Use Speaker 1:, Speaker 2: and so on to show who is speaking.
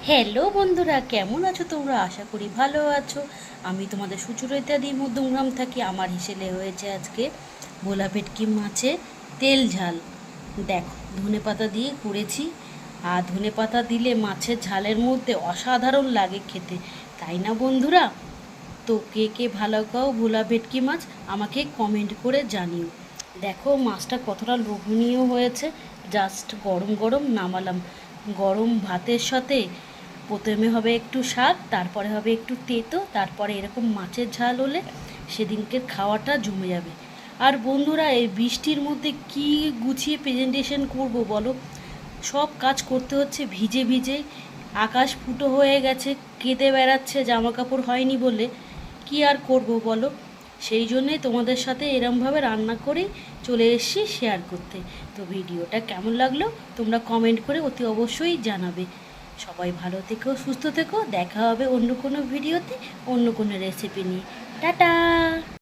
Speaker 1: Hello বন্ধুরা, কেমন আছো তোমরা? আশা করি ভালো আছো। আমি তোমাদের সুচরিতা দি মধ্যমগ্রাম থাকি। আমার হিসেলে হয়েছে আজকে ভোলা ভেটকি মাছে তেল ঝাল। দেখো, ধনেপাতা দিয়ে করেছি। আর ধনেপাতা দিলে মাছের ঝালের মধ্যে অসাধারণ লাগে খেতে, তাই না বন্ধুরা? তো কে কে ভালো খাও ভোলা ভেটকি মাছ আমাকে কমেন্ট করে জানিও। দেখো মাছটা কতটা লোভনীয় হয়েছে। জাস্ট গরম গরম নামালাম। গরম ভাতের সাথে প্রথমে হবে একটু শাক, তারপরে হবে একটু তেতো, তারপরে এরকম মাছের ঝাল হলে সেদিনকে খাওয়াটা জমে যাবে। আর বন্ধুরা, এই বৃষ্টির মধ্যে কি গুছিয়ে প্রেজেন্টেশন করব বলো? সব কাজ করতে হচ্ছে ভিজে ভিজে। আকাশ ফুটো হয়ে গেছে, কেঁদে বেড়াচ্ছে জামা কাপড় হয়নি বলে। কি আর করব বলো? সেই জন্যেই তোমাদের সাথে এরমভাবে রান্না করেই চলে এসেছি শেয়ার করতে। তো ভিডিওটা কেমন লাগলো তোমরা কমেন্ট করে অতি অবশ্যই জানাবে। সবাই ভালো থেকো, সুস্থ থেকো। দেখা হবে অন্য কোনো ভিডিওতে, অন্য কোনো রেসিপি নিয়ে। টাটা।